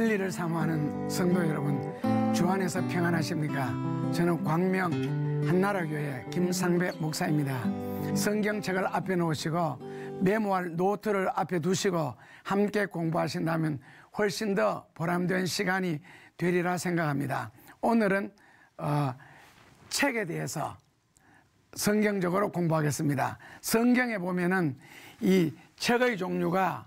진리를 사모하는 성도 여러분, 주 안에서 평안하십니까? 저는 광명 한나라교회 김상배 목사입니다. 성경책을 앞에 놓으시고 메모할 노트를 앞에 두시고 함께 공부하신다면 훨씬 더 보람된 시간이 되리라 생각합니다. 오늘은 책에 대해서 성경적으로 공부하겠습니다. 성경에 보면은 이 책의 종류가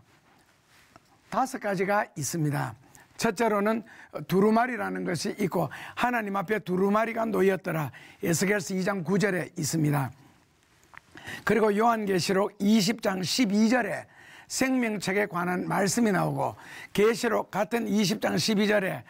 5가지가 있습니다. 첫째로는 두루마리라는 것이 있고, 하나님 앞에 두루마리가 놓였더라, 에스겔서 2장 9절에 있습니다. 그리고 요한계시록 20장 12절에 생명책에 관한 말씀이 나오고, 계시록 같은 20장 12절에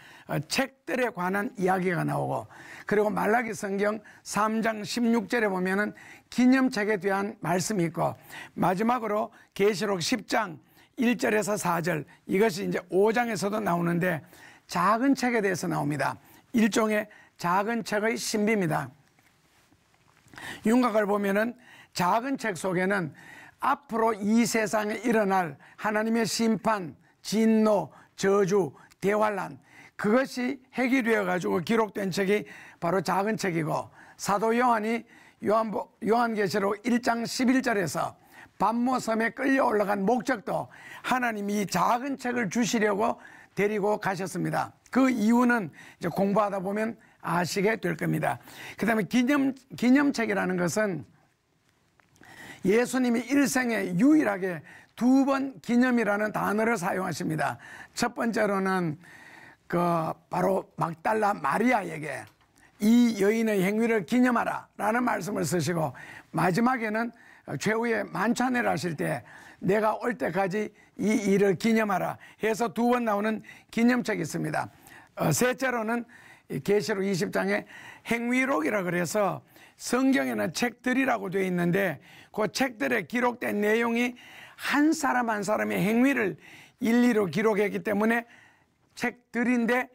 책들에 관한 이야기가 나오고, 그리고 말라기 성경 3장 16절에 보면은 기념책에 대한 말씀이 있고, 마지막으로 계시록 10장 1절에서 4절, 이것이 이제 5장에서도 나오는데 작은 책에 대해서 나옵니다. 일종의 작은 책의 신비입니다. 윤곽을 보면은 작은 책 속에는 앞으로 이 세상에 일어날 하나님의 심판, 진노, 저주, 대환란, 그것이 해결되어 가지고 기록된 책이 바로 작은 책이고, 사도 요한이 요한계시록 1장 11절에서 반모섬에 끌려 올라간 목적도 하나님이 이 작은 책을 주시려고 데리고 가셨습니다. 그 이유는 이제 공부하다 보면 아시게 될 겁니다. 그 다음에 기념책이라는 것은 예수님이 일생에 유일하게 2번 기념이라는 단어를 사용하십니다. 첫 번째로는 바로 막달라 마리아에게 이 여인의 행위를 기념하라 라는 말씀을 쓰시고, 마지막에는 최후의 만찬을 하실 때 내가 올 때까지 이 일을 기념하라 해서 2번 나오는 기념책이 있습니다. 셋째로는 계시록 20장에 행위록이라 그래서 성경에는 책들이라고 되어 있는데 그 책들에 기록된 내용이 한 사람 한 사람의 행위를 일리로 기록했기 때문에 책들인데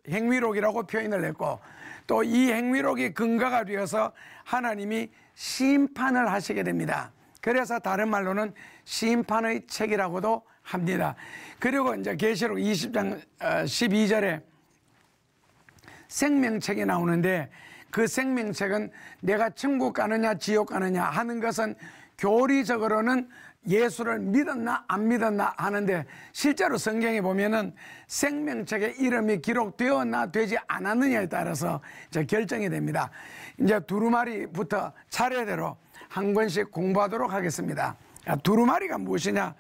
행위록이라고 표현을 했고, 또 이 행위록이 근거가 되어서 하나님이 심판을 하시게 됩니다. 그래서 다른 말로는 심판의 책이라고도 합니다. 그리고 이제 계시록 20장 12절에 생명책이 나오는데, 그 생명책은 내가 천국 가느냐 지옥 가느냐 하는 것은 교리적으로는 예수를 믿었나 안 믿었나 하는데, 실제로 성경에 보면은 생명책에 이름이 기록되었나 되지 않았느냐에 따라서 이제 결정이 됩니다. 이제 두루마리부터 차례대로 한 권씩 공부하도록 하겠습니다. 두루마리가 무엇이냐?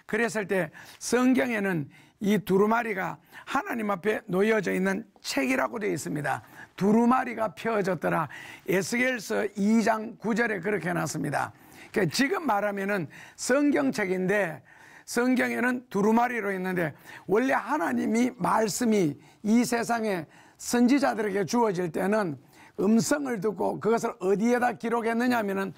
그랬을 때 성경에는 이 두루마리가 하나님 앞에 놓여져 있는 책이라고 되어 있습니다. 두루마리가 펴졌더라, 에스겔서 2장 9절에 그렇게 해놨습니다. 그러니까 지금 말하면은 성경책인데 성경에는 두루마리로 있는데, 원래 하나님이 말씀이 이 세상에 선지자들에게 주어질 때는 음성을 듣고 그것을 어디에다 기록했느냐 하면은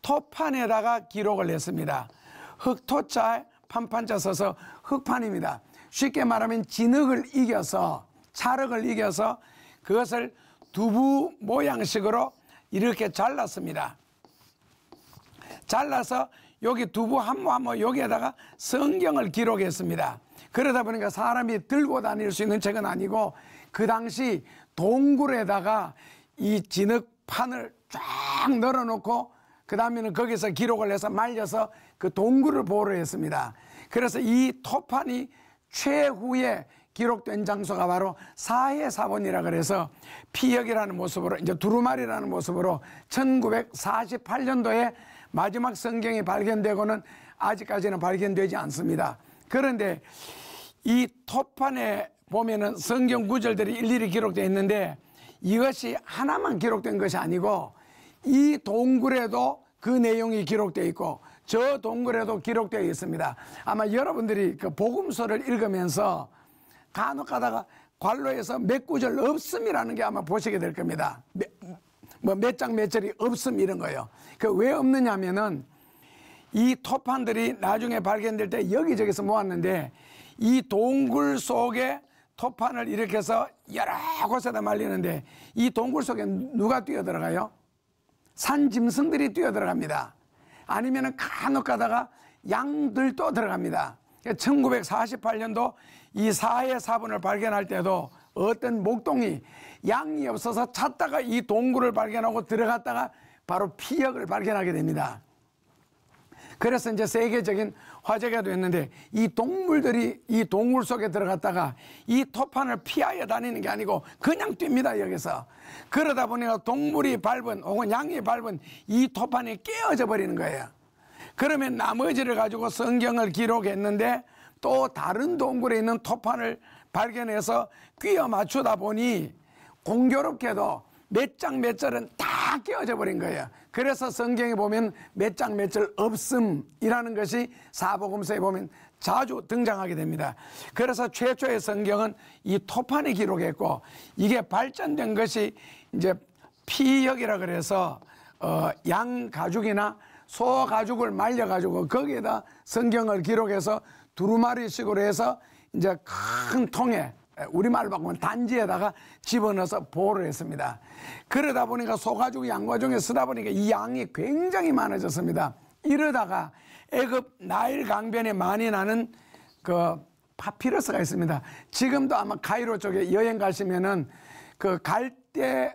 토판에다가 기록을 했습니다. 흑토자에 판판자 써서 흑판입니다. 쉽게 말하면 진흙을 이겨서, 찰흙을 이겨서 그것을 두부 모양식으로 이렇게 잘랐습니다. 잘라서 여기 두부 한 모 한 모 여기에다가 성경을 기록했습니다. 그러다 보니까 사람이 들고 다닐 수 있는 책은 아니고, 그 당시 동굴에다가 이 진흙판을 쫙 널어놓고 그 다음에는 거기서 기록을 해서 말려서 그 동굴을 보호를 했습니다. 그래서 이 토판이 최후에 기록된 장소가 바로 사해사본이라 그래서 피역이라는 모습으로, 이제 두루마리라는 모습으로 1948년도에 마지막 성경이 발견되고는 아직까지는 발견되지 않습니다. 그런데 이 토판에 보면은 성경 구절들이 일일이 기록되어 있는데, 이것이 하나만 기록된 것이 아니고 이 동굴에도 그 내용이 기록되어 있고 저 동굴에도 기록되어 있습니다. 아마 여러분들이 그 복음서를 읽으면서 간혹 가다가 관로에서 몇 구절 없음이라는 게 아마 보시게 될 겁니다. 몇 장 몇 절이 없음 이런 거예요. 그 왜 없느냐 하면은 이 토판들이 나중에 발견될 때 여기저기서 모았는데, 이 동굴 속에 토판을 이렇게 해서 여러 곳에다 말리는데, 이 동굴 속에 누가 뛰어들어가요? 산짐승들이 뛰어들어갑니다. 아니면은 간혹 가다가 양들도 들어갑니다. 1948년도 이 사해 사분을 발견할 때도 어떤 목동이 양이 없어서 찾다가 이 동굴을 발견하고 들어갔다가 바로 피역을 발견하게 됩니다. 그래서 이제 세계적인 화제가 됐는데, 이 동물들이 이 동굴 속에 들어갔다가 이 토판을 피하여 다니는 게 아니고 그냥 뜁니다, 여기서. 그러다 보니까 동물이 밟은 혹은 양이 밟은 이 토판이 깨어져 버리는 거예요. 그러면 나머지를 가지고 성경을 기록했는데, 또 다른 동굴에 있는 토판을 발견해서 끼워 맞추다 보니 공교롭게도 몇 장 몇 절은 다 깨어져 버린 거예요. 그래서 성경에 보면 몇 장 몇 절 없음이라는 것이 사복음서에 보면 자주 등장하게 됩니다. 그래서 최초의 성경은 이 토판이 기록했고, 이게 발전된 것이 이제 피역이라 그래서 양 가죽이나 소 가죽을 말려 가지고 거기에다 성경을 기록해서 두루마리식으로 해서 이제 큰 통에, 우리말로 바꾸면 단지에다가 집어넣어서 보호를 했습니다. 그러다 보니까 소가죽, 양가죽에 쓰다 보니까 이 양이 굉장히 많아졌습니다. 이러다가 애굽 나일 강변에 많이 나는 그 파피러스가 있습니다. 지금도 아마 카이로 쪽에 여행 가시면은 그 갈대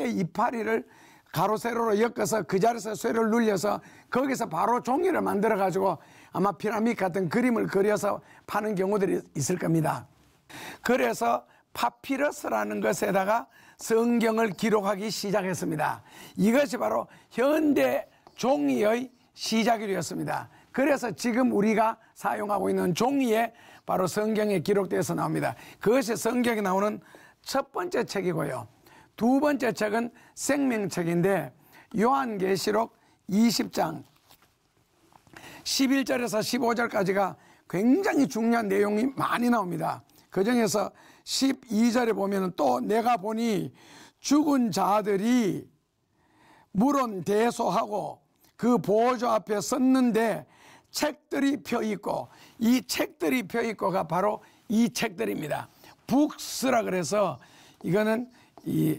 이파리를 가로 세로로 엮어서 그 자리에서 쇠를 눌려서 거기서 바로 종이를 만들어 가지고 아마 피라미드 같은 그림을 그려서 파는 경우들이 있을 겁니다. 그래서 파피러스라는 것에다가 성경을 기록하기 시작했습니다. 이것이 바로 현대 종이의 시작이 되었습니다. 그래서 지금 우리가 사용하고 있는 종이에 바로 성경에 기록되어서 나옵니다. 그것이 성경에 나오는 첫 번째 책이고요. 두 번째 책은 생명책인데, 요한계시록 20장 11절에서 15절까지가 굉장히 중요한 내용이 많이 나옵니다. 그 중에서 12절에 보면 또 내가 보니 죽은 자들이 물은 대소하고 그 보호조 앞에 섰는데 책들이 펴있고, 이 책들이 펴있고가 바로 이 책들입니다. 북스라 그래서 이거는 이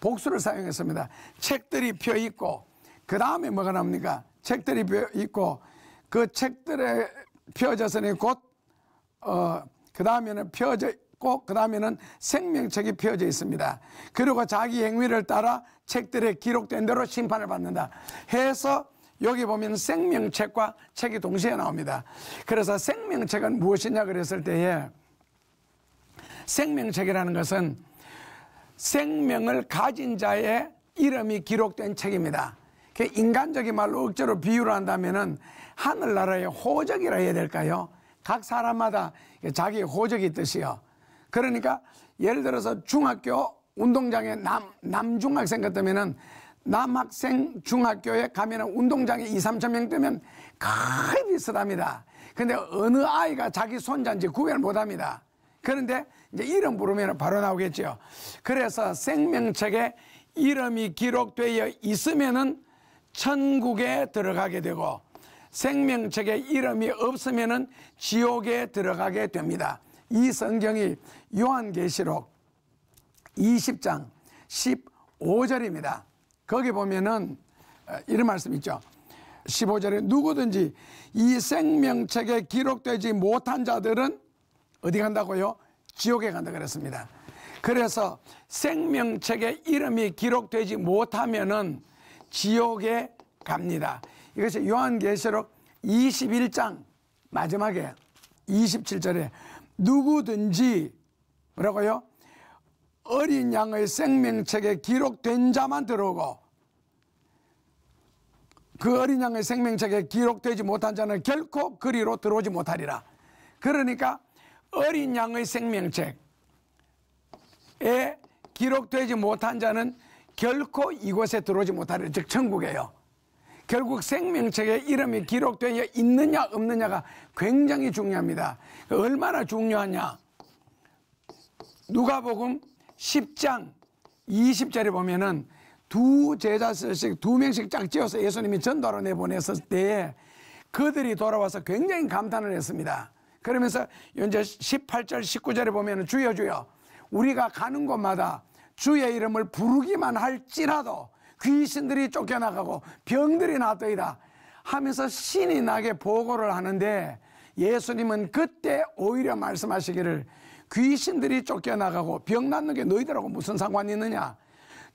복수를 사용했습니다. 책들이 펴있고, 그 다음에 뭐가 나옵니까? 책들이 펴있고, 그 책들에 펴져서니 곧 그 다음에는 펴져 있고, 그 다음에는 생명책이 펴져 있습니다. 그리고 자기 행위를 따라 책들에 기록된 대로 심판을 받는다 해서 여기 보면 생명책과 책이 동시에 나옵니다. 그래서 생명책은 무엇이냐 그랬을 때에, 생명책이라는 것은 생명을 가진 자의 이름이 기록된 책입니다. 인간적인 말로 억지로 비유를 한다면은 하늘나라의 호적이라 해야 될까요? 각 사람마다 자기 호적이 있듯이요. 그러니까 예를 들어서 중학교 운동장에 남중학생 같으면은 남학생 중학교에 가면은 운동장에 2~3천 명 뜨면 거의 비슷합니다. 근데 어느 아이가 자기 손자인지 구별 못 합니다. 그런데 이제 이름 부르면 바로 나오겠죠. 그래서 생명책에 이름이 기록되어 있으면은 천국에 들어가게 되고, 생명책에 이름이 없으면은 지옥에 들어가게 됩니다. 이 성경이 요한계시록 20장 15절입니다. 거기 보면은 이런 말씀 있죠. 15절에 누구든지 이 생명책에 기록되지 못한 자들은 어디 간다고요? 지옥에 간다 그랬습니다. 그래서 생명책에 이름이 기록되지 못하면은 지옥에 갑니다. 이것이 요한계시록 21장 마지막에 27절에 누구든지 뭐라고요? 어린 양의 생명책에 기록된 자만 들어오고, 그 어린 양의 생명책에 기록되지 못한 자는 결코 그리로 들어오지 못하리라. 그러니까 어린 양의 생명책에 기록되지 못한 자는 결코 이곳에 들어오지 못하리라. 즉 천국이에요. 결국 생명책에 이름이 기록되어 있느냐 없느냐가 굉장히 중요합니다. 얼마나 중요하냐? 누가복음 10장 20절에 보면은 두 제자씩 2명씩 짝 지어서 예수님이 전도하러 내보냈을 때에 그들이 돌아와서 굉장히 감탄을 했습니다. 그러면서 이제 18절 19절에 보면은 주여 주여 우리가 가는 곳마다 주의 이름을 부르기만 할지라도 귀신들이 쫓겨나가고 병들이 낫더이다 하면서 신이 나게 보고를 하는데, 예수님은 그때 오히려 말씀하시기를 귀신들이 쫓겨나가고 병 낫는 게 너희들하고 무슨 상관이 있느냐.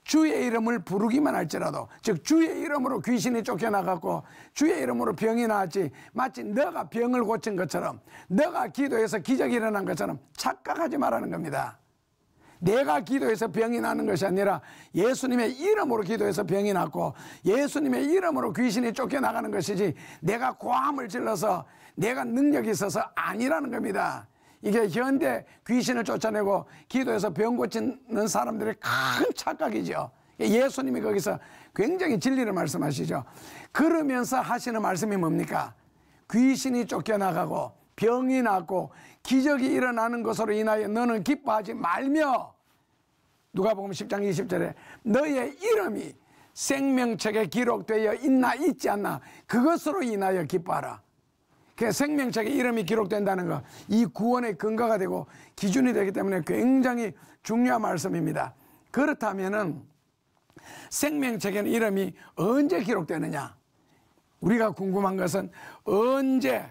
주의 이름을 부르기만 할지라도, 즉 주의 이름으로 귀신이 쫓겨나갔고 주의 이름으로 병이 나았지, 마치 너가 병을 고친 것처럼, 너가 기도해서 기적이 일어난 것처럼 착각하지 말라는 겁니다. 내가 기도해서 병이 나는 것이 아니라 예수님의 이름으로 기도해서 병이 났고 예수님의 이름으로 귀신이 쫓겨나가는 것이지, 내가 고함을 질러서 내가 능력이 있어서 아니라는 겁니다. 이게 현대 귀신을 쫓아내고 기도해서 병 고치는 사람들의 큰 착각이죠. 예수님이 거기서 굉장히 진리를 말씀하시죠. 그러면서 하시는 말씀이 뭡니까? 귀신이 쫓겨나가고 병이 낫고 기적이 일어나는 것으로 인하여 너는 기뻐하지 말며, 누가복음 10장 20절에 너의 이름이 생명책에 기록되어 있나 있지 않나 그것으로 인하여 기뻐하라. 생명책에 이름이 기록된다는 것, 이 구원의 근거가 되고 기준이 되기 때문에 굉장히 중요한 말씀입니다. 그렇다면은 생명책에는 이름이 언제 기록되느냐? 우리가 궁금한 것은 언제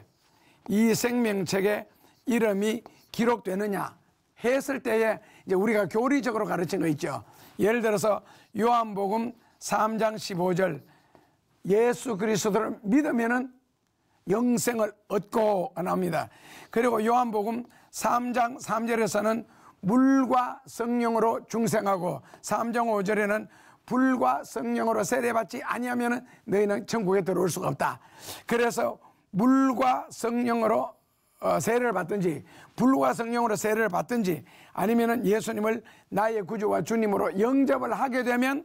이 생명책에 이름이 기록되느냐 했을 때에 이제 우리가 교리적으로 가르친 거 있죠. 예를 들어서 요한복음 3장 15절 예수 그리스도를 믿으면은 영생을 얻고 나옵니다. 그리고 요한복음 3장 3절에서는 물과 성령으로 중생하고 3장 5절에는 불과 성령으로 세례받지 아니하면 너희는 천국에 들어올 수가 없다. 그래서 물과 성령으로 세례를 받든지 불과 성령으로 세례를 받든지 아니면은 예수님을 나의 구주와 주님으로 영접을 하게 되면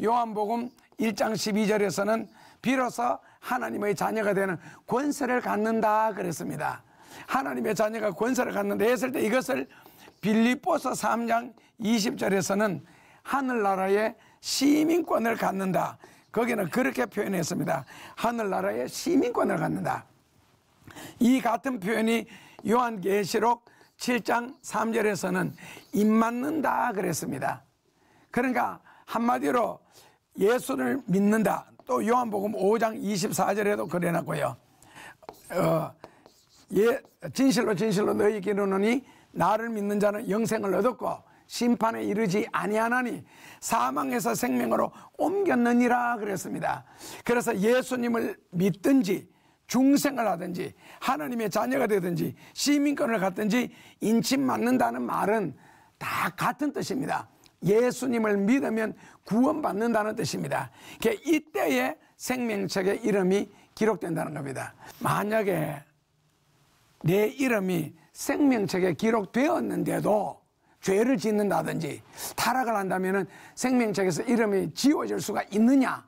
요한복음 1장 12절에서는 비로소 하나님의 자녀가 되는 권세를 갖는다 그랬습니다. 하나님의 자녀가 권세를 갖는다 했을 때 이것을 빌립보서 3장 20절에서는 하늘나라의 시민권을 갖는다. 거기는 그렇게 표현했습니다. 하늘나라의 시민권을 갖는다. 이 같은 표현이 요한계시록 7장 3절에서는 입맞는다 그랬습니다. 그러니까 한마디로 예수를 믿는다. 또 요한복음 5장 24절에도 그래놨고요. 진실로 진실로 너희에게 이르노니 나를 믿는 자는 영생을 얻었고 심판에 이르지 아니하나니 사망에서 생명으로 옮겼느니라 그랬습니다. 그래서 예수님을 믿든지 중생을 하든지 하나님의 자녀가 되든지 시민권을 갖든지 인침 맞는다는 말은 다 같은 뜻입니다. 예수님을 믿으면 구원받는다는 뜻입니다. 이때에 생명책에 이름이 기록된다는 겁니다. 만약에 내 이름이 생명책에 기록되었는데도 죄를 짓는다든지 타락을 한다면 생명책에서 이름이 지워질 수가 있느냐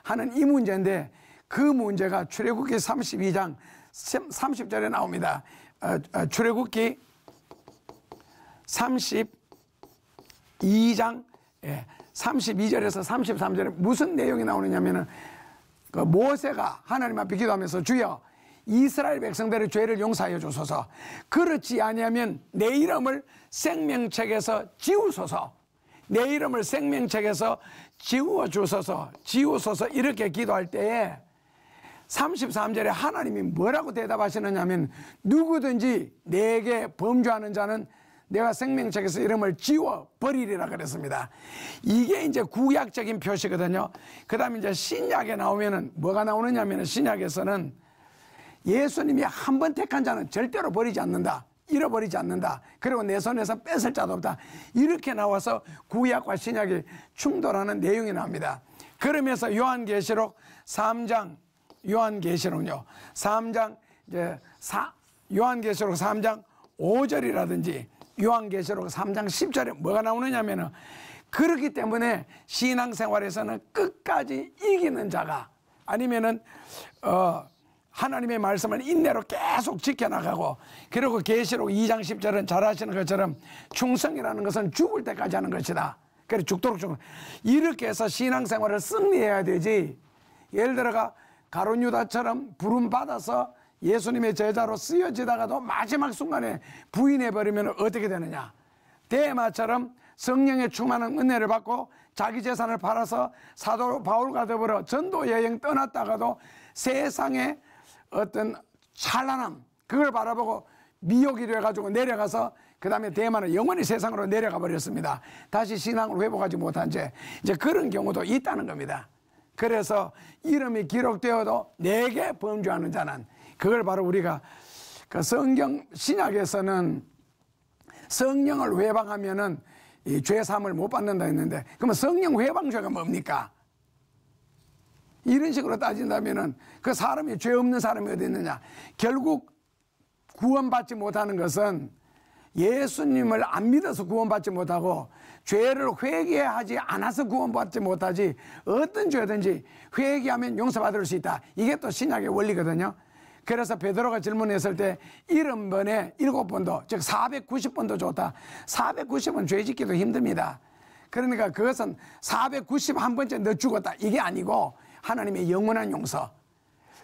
하는 이 문제인데, 그 문제가 출애굽기 32장 30절에 나옵니다. 출애굽기 32장 32절에서 33절에 무슨 내용이 나오느냐면은 그 모세가 하나님 앞에 기도하면서 주여 이스라엘 백성들의 죄를 용서하여 주소서, 그렇지 아니하면 내 이름을 생명책에서 지우소서, 내 이름을 생명책에서 지우소서 이렇게 기도할 때에 33절에 하나님이 뭐라고 대답하시느냐 하면 누구든지 내게 범죄하는 자는 내가 생명책에서 이름을 지워버리리라 그랬습니다. 이게 이제 구약적인 표시거든요. 그 다음에 이제 신약에 나오면은 뭐가 나오느냐 하면 신약에서는 예수님이 한 번 택한 자는 절대로 버리지 않는다, 잃어버리지 않는다, 그리고 내 손에서 뺏을 자도 없다, 이렇게 나와서 구약과 신약이 충돌하는 내용이 나옵니다. 그러면서 요한계시록 3장 요한계시록 3장 5절이라든지 요한계시록 3장 10절에 뭐가 나오느냐면은, 그렇기 때문에 신앙생활에서는 끝까지 이기는 자가 아니면은 하나님의 말씀을 인내로 계속 지켜나가고, 그리고 계시록 2장 10절은 잘 아시는 것처럼 충성이라는 것은 죽을 때까지 하는 것이다. 그래서 죽도록 이렇게 해서 신앙생활을 승리해야 되지, 예를 들어가 가룟 유다처럼 부름 받아서 예수님의 제자로 쓰여지다가도 마지막 순간에 부인해버리면 어떻게 되느냐. 데마처럼 성령의 충만한 은혜를 받고 자기 재산을 팔아서 사도 바울과 더불어 전도 여행 떠났다가도 세상에 어떤 찬란함, 그걸 바라보고 미혹이 돼가지고 내려가서 그 다음에 대만은 영원히 세상으로 내려가 버렸습니다. 다시 신앙을 회복하지 못한 채 이제 그런 경우도 있다는 겁니다. 그래서 이름이 기록되어도 내게 범죄하는 자는, 그걸 바로 우리가 그 성경 신약에서는 성령을 회방하면은 이 죄사함을 못 받는다 했는데, 그러면 성령 회방죄가 뭡니까? 이런 식으로 따진다면은 그 사람이 죄 없는 사람이 어디 있느냐? 결국 구원받지 못하는 것은 예수님을 안 믿어서 구원받지 못하고 죄를 회개하지 않아서 구원받지 못하지, 어떤 죄든지 회개하면 용서받을 수 있다. 이게 또 신약의 원리거든요. 그래서 베드로가 질문했을 때 70번에 7번도, 즉 490번도 좋다. 490은 죄 짓기도 힘듭니다. 그러니까 그것은 491번째 너 죽었다, 이게 아니고 하나님의 영원한 용서.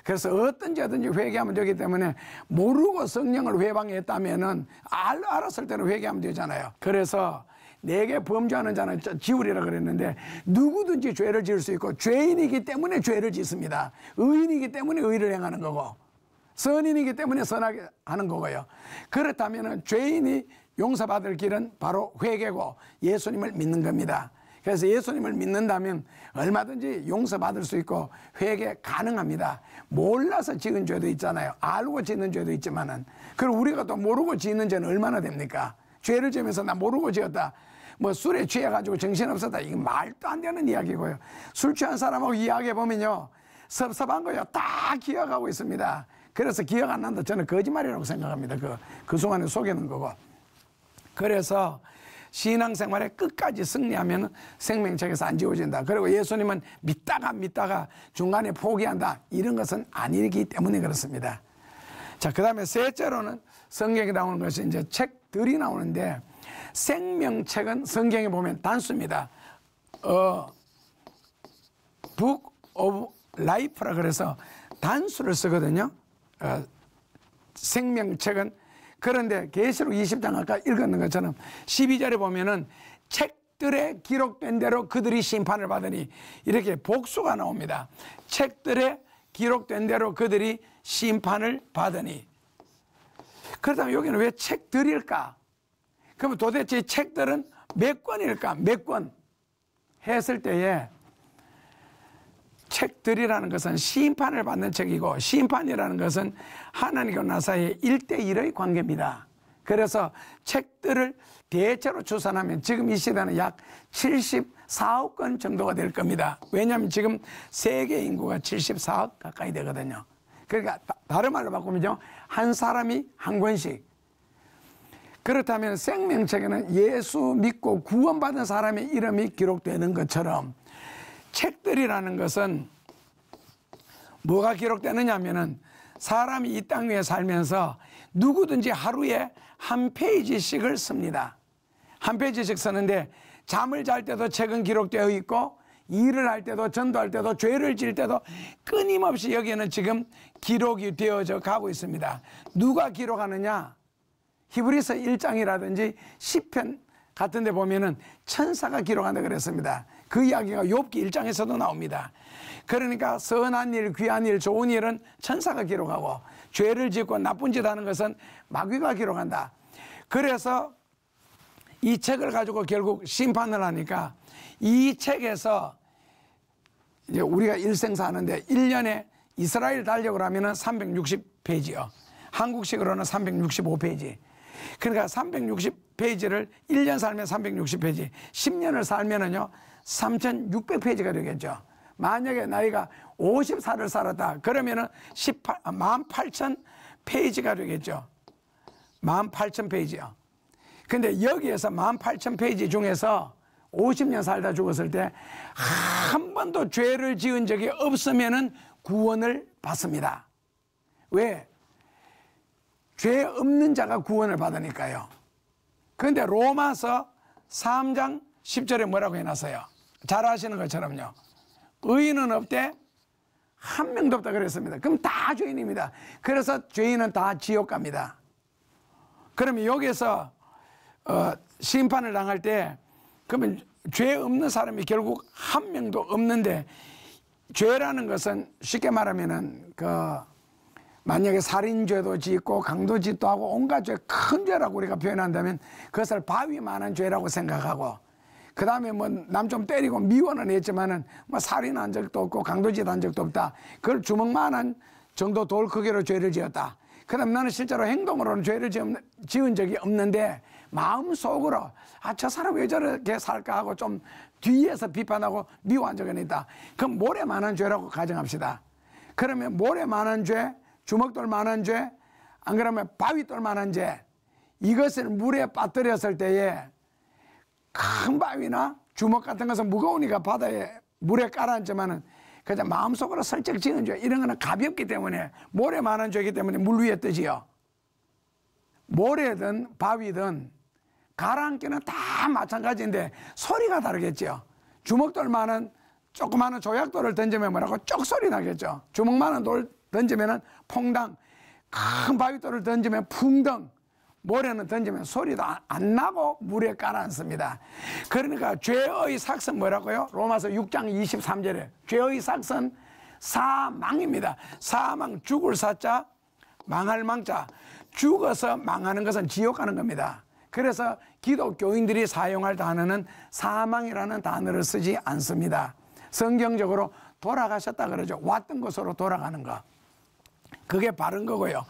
그래서 어떤 죄든지 회개하면 되기 때문에, 모르고 성령을 회방했다면은 알았을 때는 회개하면 되잖아요. 그래서 내게 범죄하는 자는 지우리라 그랬는데, 누구든지 죄를 지을 수 있고, 죄인이기 때문에 죄를 짓습니다. 의인이기 때문에 의를 행하는 거고, 선인이기 때문에 선하게 하는 거고요. 그렇다면 죄인이 용서받을 길은 바로 회개고 예수님을 믿는 겁니다. 그래서 예수님을 믿는다면 얼마든지 용서받을 수 있고 회개 가능합니다. 몰라서 지은 죄도 있잖아요. 알고 짓는 죄도 있지만은, 그리고 우리가 또 모르고 짓는 죄는 얼마나 됩니까? 죄를 지으면서 나 모르고 지었다, 뭐 술에 취해가지고 정신없었다, 이게 말도 안 되는 이야기고요. 술 취한 사람하고 이야기해 보면요, 섭섭한 거요 다 기억하고 있습니다. 그래서 기억 안 난다, 저는 거짓말이라고 생각합니다. 그 순간에 속이는 거고. 그래서 신앙생활에 끝까지 승리하면 생명책에서 안 지워진다. 그리고 예수님은 믿다가 중간에 포기한다, 이런 것은 아니기 때문에 그렇습니다. 자, 그 다음에 셋째로는 성경에 나오는 것이 이제 책들이 나오는데, 생명책은 성경에 보면 단수입니다. Book of Life라 그래서 단수를 쓰거든요. 생명책은. 그런데 계시록 20장 아까 읽었는 것처럼 12절에 보면은 책들에 기록된 대로 그들이 심판을 받으니, 이렇게 복수가 나옵니다. 책들에 기록된 대로 그들이 심판을 받으니. 그렇다면 여기는 왜 책들일까? 그러면 도대체 이 책들은 몇 권일까? 몇 권 했을 때에, 책들이라는 것은 심판을 받는 책이고, 심판이라는 것은 하나님과 나 사이의 1대1의 관계입니다. 그래서 책들을 대체로 추산하면 지금 이 시대는 약 74억 권 정도가 될 겁니다. 왜냐하면 지금 세계 인구가 74억 가까이 되거든요. 그러니까 다른 말로 바꾸면요, 한 사람이 한 권씩. 그렇다면 생명책에는 예수 믿고 구원받은 사람의 이름이 기록되는 것처럼, 책들이라는 것은 뭐가 기록되느냐 하면은, 사람이 이 땅 위에 살면서 누구든지 하루에 한 페이지씩을 씁니다. 한 페이지씩 쓰는데, 잠을 잘 때도 책은 기록되어 있고, 일을 할 때도, 전도할 때도, 죄를 지을 때도 끊임없이 여기에는 지금 기록이 되어져 가고 있습니다. 누가 기록하느냐? 히브리서 1장이라든지 시편 같은 데 보면은 천사가 기록한다 그랬습니다. 그 이야기가 욥기 1장에서도 나옵니다. 그러니까 선한 일, 귀한 일, 좋은 일은 천사가 기록하고, 죄를 짓고 나쁜 짓 하는 것은 마귀가 기록한다. 그래서 이 책을 가지고 결국 심판을 하니까, 이 책에서 이제 우리가 일생 사는데 1년에 이스라엘 달력을 하면은 360페이지요. 한국식으로는 365페이지. 그러니까 360페이지를 1년 살면 360페이지, 10년을 살면은요 3600페이지가 되겠죠. 만약에 나이가 54를 살았다 그러면은 18000페이지가 되겠죠. 18000페이지요. 근데 여기에서 18000페이지 중에서 50년 살다 죽었을 때 한 번도 죄를 지은 적이 없으면은 구원을 받습니다. 왜? 죄 없는 자가 구원을 받으니까요. 그런데 로마서 3장 10절에 뭐라고 해놨어요? 잘 아시는 것처럼요, 의인은 없대, 한 명도 없다 그랬습니다. 그럼 다 죄인입니다. 그래서 죄인은 다 지옥 갑니다. 그러면 여기서 심판을 당할 때, 그러면 죄 없는 사람이 결국 한 명도 없는데, 죄라는 것은 쉽게 말하면은 만약에 살인죄도 짓고 강도짓도 하고 온갖 죄, 큰 죄라고 우리가 표현한다면 그것을 바위만한 죄라고 생각하고, 그 다음에 뭐 남 좀 때리고 미워는 했지만은 뭐 살인한 적도 없고 강도짓 한 적도 없다. 그걸 주먹만한 정도 돌 크기로 죄를 지었다. 그 다음에 나는 실제로 행동으로는 죄를 지은 적이 없는데 마음속으로 저 사람 왜 저렇게 살까 하고 좀 뒤에서 비판하고 미워한 적은 있다. 그럼 모래만한 죄라고 가정합시다. 그러면 모래만한 죄, 주먹돌만한 죄, 안 그러면 바위돌만한 죄, 이것을 물에 빠뜨렸을 때에 큰 바위나 주먹 같은 것은 무거우니까 바다에 물에 깔아앉지만은 그냥 마음속으로 슬쩍 지은 죄, 이런 거는 가볍기 때문에, 모래만한 죄이기 때문에 물 위에 뜨지요. 모래든 바위든 가라앉기는 다 마찬가지인데 소리가 다르겠죠. 주먹돌만한 조그마한 조약돌을 던지면 뭐라고 쪽 소리 나겠죠. 주먹만한 돌 던지면은 퐁당, 큰 바위돌을 던지면 풍덩, 모래는 던지면 소리도 안 나고 물에 깔아앉습니다. 그러니까 죄의 삭은 뭐라고요? 로마서 6장 23절에 죄의 삭은 사망입니다. 사망, 죽을 사자, 망할 망자. 죽어서 망하는 것은 지옥 가는 겁니다. 그래서 기독교인들이 사용할 단어는 사망이라는 단어를 쓰지 않습니다. 성경적으로 돌아가셨다 그러죠. 왔던 곳으로 돌아가는 거. 그게 바른 거고요.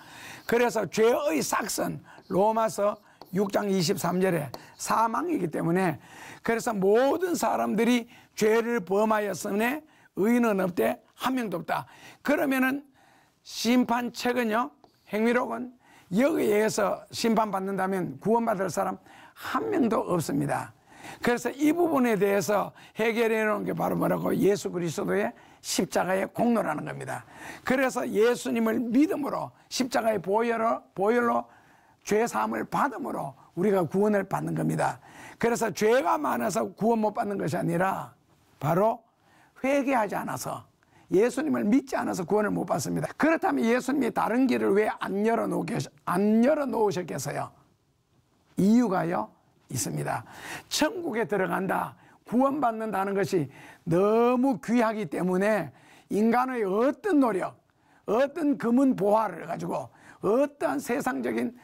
그래서 죄의 삭은 로마서 6장 23절에 사망이기 때문에, 그래서 모든 사람들이 죄를 범하였으니 의인은 없대, 한 명도 없다. 그러면은 심판책은요, 행위록은 여기에 의해서 심판받는다면 구원받을 사람 한 명도 없습니다. 그래서 이 부분에 대해서 해결해 놓은 게 바로 뭐라고? 예수 그리스도의 십자가의 공로라는 겁니다. 그래서 예수님을 믿음으로 십자가의 보혈로 죄 사함을 받음으로 우리가 구원을 받는 겁니다. 그래서 죄가 많아서 구원 못 받는 것이 아니라 바로 회개하지 않아서, 예수님을 믿지 않아서 구원을 못 받습니다. 그렇다면 예수님이 다른 길을 왜 안 열어놓으셨겠어요? 이유가요 있습니다. 천국에 들어간다, 구원받는다는 것이 너무 귀하기 때문에 인간의 어떤 노력, 어떤 금은 보화를 가지고 어떠한 세상적인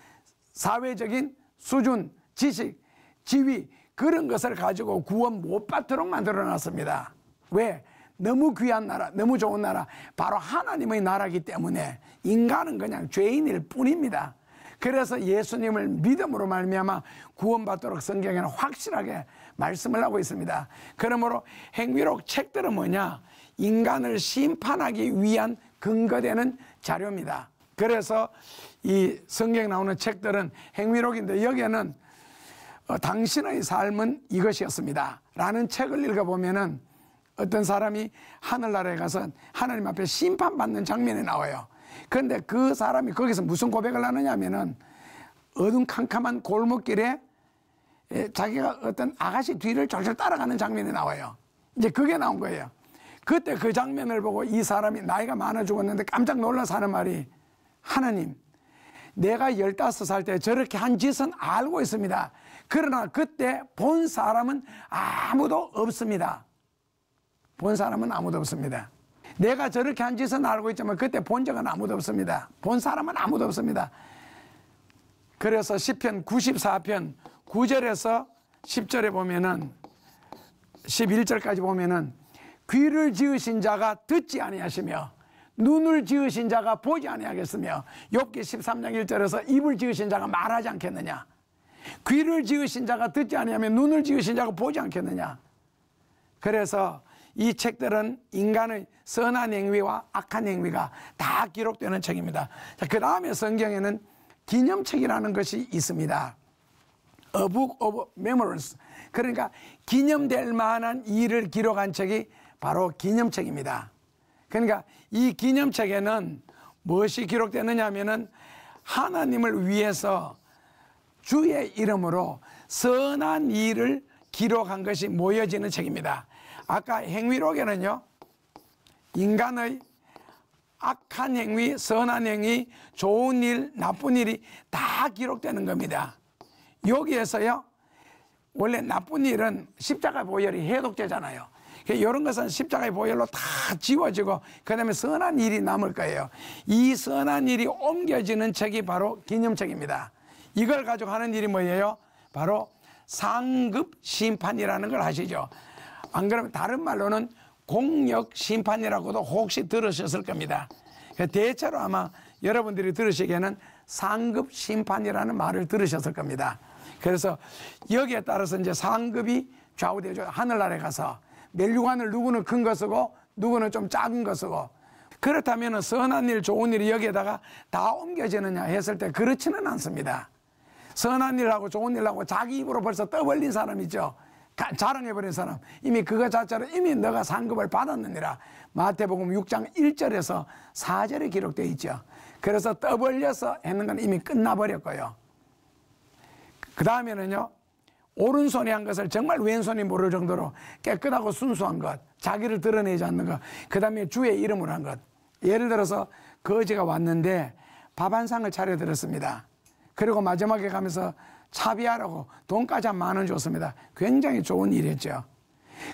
사회적인 수준, 지식, 지위, 그런 것을 가지고 구원 못 받도록 만들어 놨습니다. 왜? 너무 귀한 나라, 너무 좋은 나라, 바로 하나님의 나라이기 때문에 인간은 그냥 죄인일 뿐입니다. 그래서 예수님을 믿음으로 말미암아 구원받도록 성경에는 확실하게 말씀을 하고 있습니다. 그러므로 행위록 책들은 뭐냐? 인간을 심판하기 위한 근거되는 자료입니다. 그래서 이 성경에 나오는 책들은 행위록인데, 여기에는 당신의 삶은 이것이었습니다 라는 책을 읽어보면은 어떤 사람이 하늘나라에 가서 하나님 앞에 심판받는 장면이 나와요. 그런데 그 사람이 거기서 무슨 고백을 하느냐 하면은 어둠캄캄한 골목길에 자기가 어떤 아가씨 뒤를 졸졸 따라가는 장면이 나와요. 이제 그게 나온 거예요. 그때 그 장면을 보고 이 사람이 나이가 많아 죽었는데 깜짝 놀라서 하는 말이, 하나님, 내가 15살 때 저렇게 한 짓은 알고 있습니다. 그러나 그때 본 사람은 아무도 없습니다. 본 사람은 아무도 없습니다. 내가 저렇게 한 짓은 알고 있지만 그때 본 적은 아무도 없습니다. 본 사람은 아무도 없습니다. 그래서 시편 94편 9절에서 10절에 보면은 11절까지 보면은 귀를 지으신 자가 듣지 아니하시며 눈을 지으신 자가 보지 아니하겠으며, 욥기 13장 1절에서 입을 지으신 자가 말하지 않겠느냐. 귀를 지으신 자가 듣지 아니하며 눈을 지으신 자가 보지 않겠느냐. 그래서 이 책들은 인간의 선한 행위와 악한 행위가 다 기록되는 책입니다. 자, 그 다음에 성경에는 기념책이라는 것이 있습니다. A Book of Memories. 그러니까 기념될 만한 일을 기록한 책이 바로 기념책입니다. 그러니까 이 기념책에는 무엇이 기록되느냐 하면은 하나님을 위해서 주의 이름으로 선한 일을 기록한 것이 모여지는 책입니다. 아까 행위록에는요, 인간의 악한 행위, 선한 행위, 좋은 일, 나쁜 일이 다 기록되는 겁니다. 여기에서요, 원래 나쁜 일은 십자가 보혈이 해독제잖아요. 이런 것은 십자가의 보혈로 다 지워지고 그 다음에 선한 일이 남을 거예요. 이 선한 일이 옮겨지는 책이 바로 기념책입니다. 이걸 가지고 하는 일이 뭐예요? 바로 상급 심판이라는 걸 아시죠? 안 그러면 다른 말로는 공역 심판이라고도 혹시 들으셨을 겁니다. 대체로 아마 여러분들이 들으시기에는 상급 심판이라는 말을 들으셨을 겁니다. 그래서 여기에 따라서 이제 상급이 좌우되죠. 하늘나라에 가서 멸류관을 누구는 큰 거 쓰고 누구는 좀 작은 거 쓰고, 그렇다면 선한 일 좋은 일이 여기에다가 다 옮겨지느냐 했을 때 그렇지는 않습니다. 선한 일하고 좋은 일하고 자기 입으로 벌써 떠벌린 사람 있죠. 자랑해버린 사람, 이미 그거 자체로 이미 너가 상급을 받았느니라. 마태복음 6장 1절에서 4절에 기록되어 있죠. 그래서 떠벌려서 했는 건 이미 끝나버렸고요. 그 다음에는요, 오른손이 한 것을 정말 왼손이 모를 정도로 깨끗하고 순수한 것, 자기를 드러내지 않는 것, 그 다음에 주의 이름으로 한 것. 예를 들어서 거지가 왔는데 밥 한 상을 차려드렸습니다. 그리고 마지막에 가면서 차비하라고 돈까지 한 10,000원 줬습니다. 굉장히 좋은 일이었죠.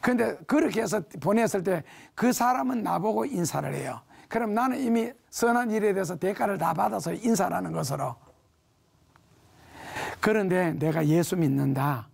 그런데 그렇게 해서 보냈을 때 그 사람은 나보고 인사를 해요. 그럼 나는 이미 선한 일에 대해서 대가를 다 받아서 인사를 하는 것으로. 그런데 내가 예수 믿는다.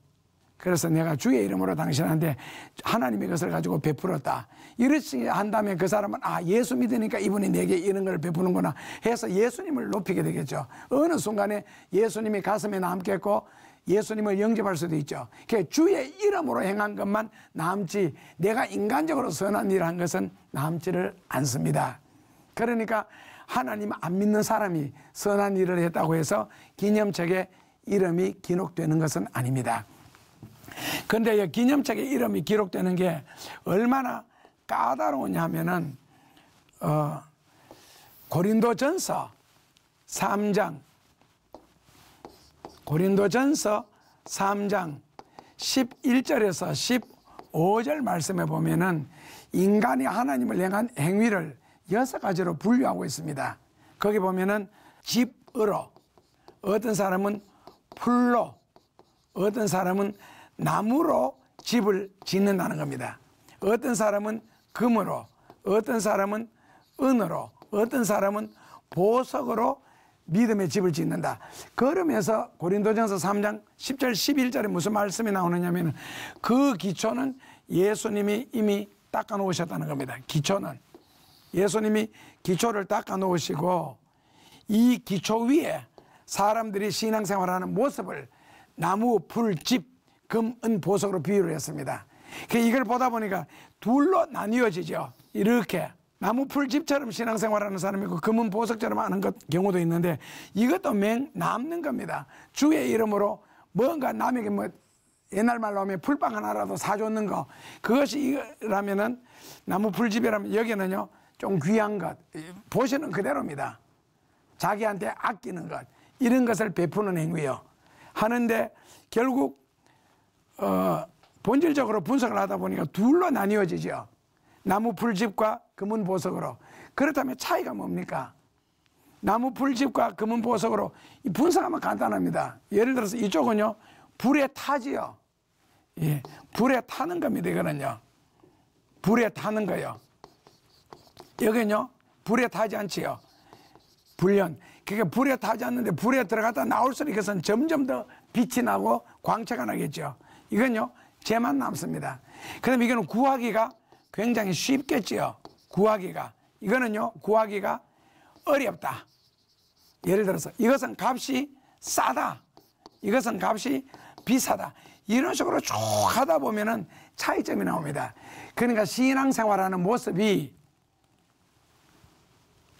그래서 내가 주의 이름으로 당신한테 하나님의 것을 가지고 베풀었다. 이렇게 한다면 그 사람은 예수 믿으니까 이분이 내게 이런 걸 베푸는구나 해서 예수님을 높이게 되겠죠. 어느 순간에 예수님이 가슴에 남겠고 예수님을 영접할 수도 있죠. 주의 이름으로 행한 것만 남지 내가 인간적으로 선한 일을 한 것은 남지를 않습니다. 그러니까 하나님 안 믿는 사람이 선한 일을 했다고 해서 기념책에 이름이 기록되는 것은 아닙니다. 그런데 기념책에 이름이 기록되는 게 얼마나 까다로우냐 하면은 고린도전서 3장 11절에서 15절 말씀에 보면은 인간이 하나님을 향한 행위를 6가지로 분류하고 있습니다. 거기 보면은 집으로, 어떤 사람은 풀로, 어떤 사람은 나무로 집을 짓는다는 겁니다. 어떤 사람은 금으로, 어떤 사람은 은으로, 어떤 사람은 보석으로 믿음의 집을 짓는다. 그러면서 고린도전서 3장 10절 11절에 무슨 말씀이 나오느냐면 그 기초는 예수님이 이미 닦아 놓으셨다는 겁니다. 기초는 예수님이 기초를 닦아 놓으시고 이 기초 위에 사람들이 신앙생활하는 모습을 나무, 풀, 집, 금, 은, 보석으로 비유를 했습니다. 이걸 보다 보니까 둘로 나뉘어지죠. 이렇게 나무, 풀, 집처럼 신앙생활하는 사람이 있고 금은 보석처럼 하는 경우도 있는데 이것도 남는 겁니다. 주의 이름으로 뭔가 남에게 옛날 말로 하면 풀빵 하나라도 사줬는 거, 그것이 라면은 나무, 풀, 집이라면 여기는요 좀 귀한 것, 보시는 그대로입니다. 자기한테 아끼는 것, 이런 것을 베푸는 행위요 하는데 결국 본질적으로 분석을 하다 보니까 둘로 나뉘어지죠. 나무 풀집과 금은 보석으로. 그렇다면 차이가 뭡니까? 나무 풀집과 금은 보석으로 분석하면 간단합니다. 예를 들어서 이쪽은요 불에 타지요. 예, 불에 타는 겁니다. 이거는요 불에 타는 거요. 여기는요 불에 타지 않지요. 불연. 그러니까 불에 타지 않는데 불에 들어갔다 나올수록 이것은 점점 더 빛이 나고 광채가 나겠죠. 이건요 재만 남습니다. 그럼 이거는 구하기가 굉장히 쉽겠지요. 구하기가. 이거는요 구하기가 어렵다. 예를 들어서 이것은 값이 싸다, 이것은 값이 비싸다, 이런 식으로 쭉 하다 보면은 차이점이 나옵니다. 그러니까 신앙생활하는 모습이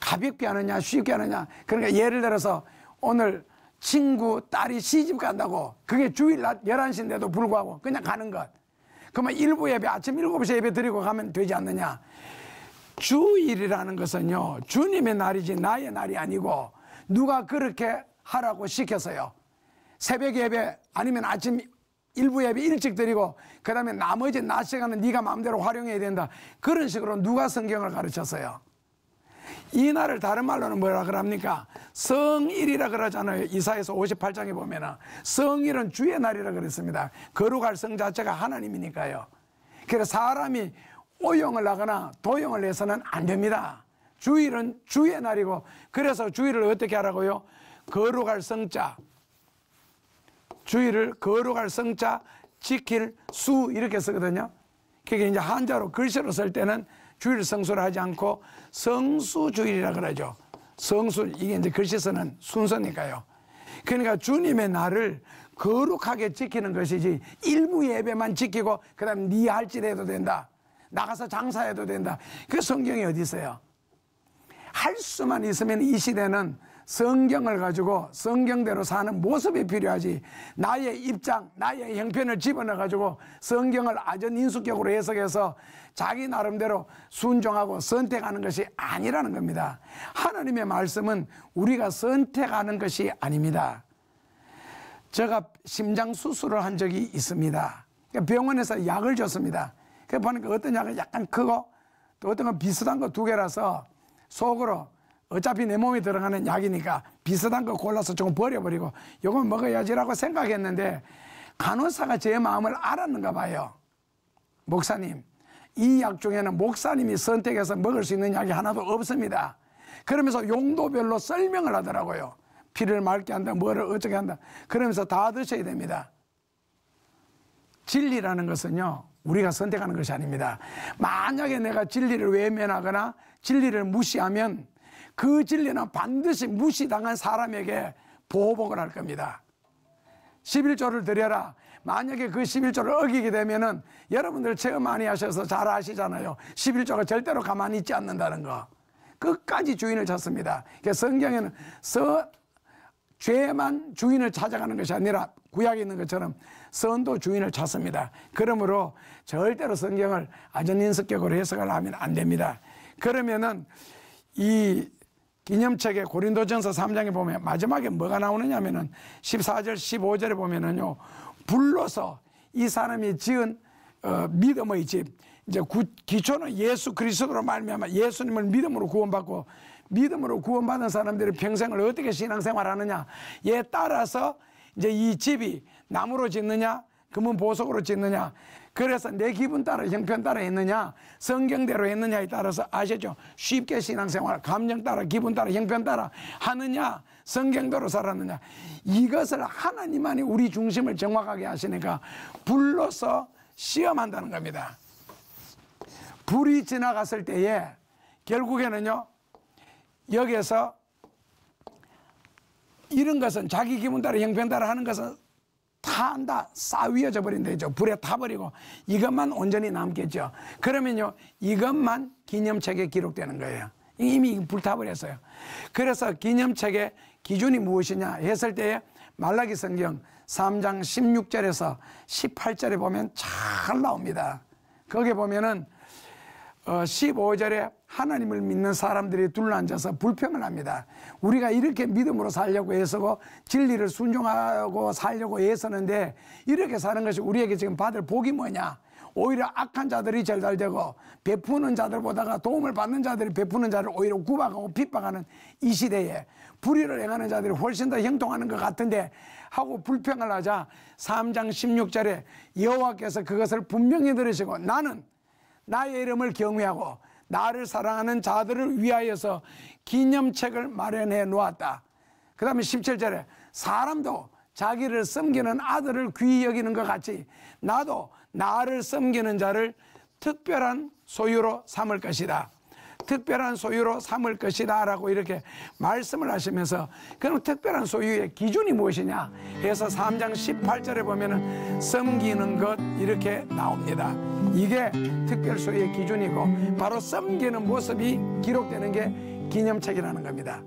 가볍게 하느냐 쉽게 하느냐. 그러니까 예를 들어서 오늘 친구 딸이 시집 간다고, 그게 주일 낮 11시인데도 불구하고 그냥 가는 것. 그러면 일부 예배 아침 7시 예배 드리고 가면 되지 않느냐. 주일이라는 것은요 주님의 날이지 나의 날이 아니고 누가 그렇게 하라고 시켰어요. 새벽 예배 아니면 아침 일부 예배 일찍 드리고 그 다음에 나머지 낮 시간은 네가 마음대로 활용해야 된다. 그런 식으로 누가 성경을 가르쳤어요. 이 날을 다른 말로는 뭐라 그럽니까? 성일이라 그러잖아요. 이사야서 58장에 보면은 성일은 주의 날이라 그랬습니다. 거룩할 성 자체가 하나님이니까요. 그래서 사람이 오용을 하거나 도용을 해서는 안 됩니다. 주일은 주의 날이고, 그래서 주일을 어떻게 하라고요? 거룩할 성자, 주일을 거룩할 성자 지킬 수 이렇게 쓰거든요. 그게 이제 한자로 글씨로 쓸 때는 주일 성수를 하지 않고 성수주일이라 그러죠. 성수, 이게 이제 글씨 쓰는 순서니까요. 그러니까 주님의 날을 거룩하게 지키는 것이지, 일부 예배만 지키고 그 다음 네 할 짓 해도 된다, 나가서 장사해도 된다, 그 성경이 어디 있어요? 할 수만 있으면 이 시대는 성경을 가지고 성경대로 사는 모습이 필요하지, 나의 입장, 나의 형편을 집어넣어가지고 성경을 아전인수격으로 해석해서 자기 나름대로 순종하고 선택하는 것이 아니라는 겁니다. 하나님의 말씀은 우리가 선택하는 것이 아닙니다. 제가 심장 수술을 한 적이 있습니다. 병원에서 약을 줬습니다. 그 보니까 어떤 약은 약간 크고 또 어떤 건 비슷한 거 2개라서 속으로 어차피 내 몸에 들어가는 약이니까 비슷한 거 골라서 조금 버려버리고 이건 먹어야지라고 생각했는데, 간호사가 제 마음을 알았는가 봐요. 목사님, 이 약 중에는 목사님이 선택해서 먹을 수 있는 약이 하나도 없습니다. 그러면서 용도별로 설명을 하더라고요. 피를 맑게 한다, 뭐를 어쩌게 한다, 그러면서 다 드셔야 됩니다. 진리라는 것은요, 우리가 선택하는 것이 아닙니다. 만약에 내가 진리를 외면하거나 진리를 무시하면 그 진리는 반드시 무시당한 사람에게 보복을 할 겁니다. 11조를 드려라. 만약에 그 11조를 어기게 되면은, 여러분들 체험 많이 하셔서 잘 아시잖아요. 11조가 절대로 가만히 있지 않는다는 거. 끝까지 주인을 찾습니다. 성경에는 죄만 주인을 찾아가는 것이 아니라 구약에 있는 것처럼 선도 주인을 찾습니다. 그러므로 절대로 성경을 아전인수격으로 해석을 하면 안 됩니다. 그러면은 이 기념책의 고린도전서 3장에 보면 마지막에 뭐가 나오느냐면은 14절 15절에 보면은요, 불로서 이 사람이 지은 믿음의 집, 이제 기초는 예수 그리스도로 말미암아 예수님을 믿음으로 구원받고, 믿음으로 구원받은 사람들이 평생을 어떻게 신앙생활하느냐, 에 따라서 이제 이 집이 나무로 짓느냐 금은 보석으로 짓느냐, 그래서 내 기분 따라 형편 따라 했느냐 성경대로 했느냐에 따라서 아시죠? 쉽게 신앙생활, 감정 따라 기분 따라 형편 따라 하느냐 성경대로 살았느냐, 이것을 하나님만이 우리 중심을 정확하게 하시니까 불로서 시험한다는 겁니다. 불이 지나갔을 때에 결국에는요, 여기에서 이런 것은 자기 기분 따라 형편 따라 하는 것은 다 한다, 싸위어져 버린다죠. 불에 타버리고 이것만 온전히 남겠죠. 그러면요, 이것만 기념책에 기록되는 거예요. 이미 불타버렸어요. 그래서 기념책의 기준이 무엇이냐 했을 때에 말라기 성경 3장 16절에서 18절에 보면 잘 나옵니다. 거기에 보면은 15절에 하나님을 믿는 사람들이 둘러앉아서 불평을 합니다. 우리가 이렇게 믿음으로 살려고 애쓰고 진리를 순종하고 살려고 애쓰는데 이렇게 사는 것이 우리에게 지금 받을 복이 뭐냐, 오히려 악한 자들이 제일 잘 되고 베푸는 자들보다가 도움을 받는 자들이 베푸는 자를 오히려 구박하고 핍박하는 이 시대에 불의를 행하는 자들이 훨씬 더 형통하는 것 같은데 하고 불평을 하자 3장 16절에 여호와께서 그것을 분명히 들으시고 나는 나의 이름을 경외하고 나를 사랑하는 자들을 위하여서 기념책을 마련해 놓았다. 그 다음에 17절에 사람도 자기를 섬기는 아들을 귀히 여기는 것 같이 나도 나를 섬기는 자를 특별한 소유로 삼을 것이다. 특별한 소유로 삼을 것이다 라고 이렇게 말씀을 하시면서, 그럼 특별한 소유의 기준이 무엇이냐 해서 3장 18절에 보면은 섬기는 것 이렇게 나옵니다. 이게 특별 소유의 기준이고 바로 섬기는 모습이 기록되는 게 기념책이라는 겁니다.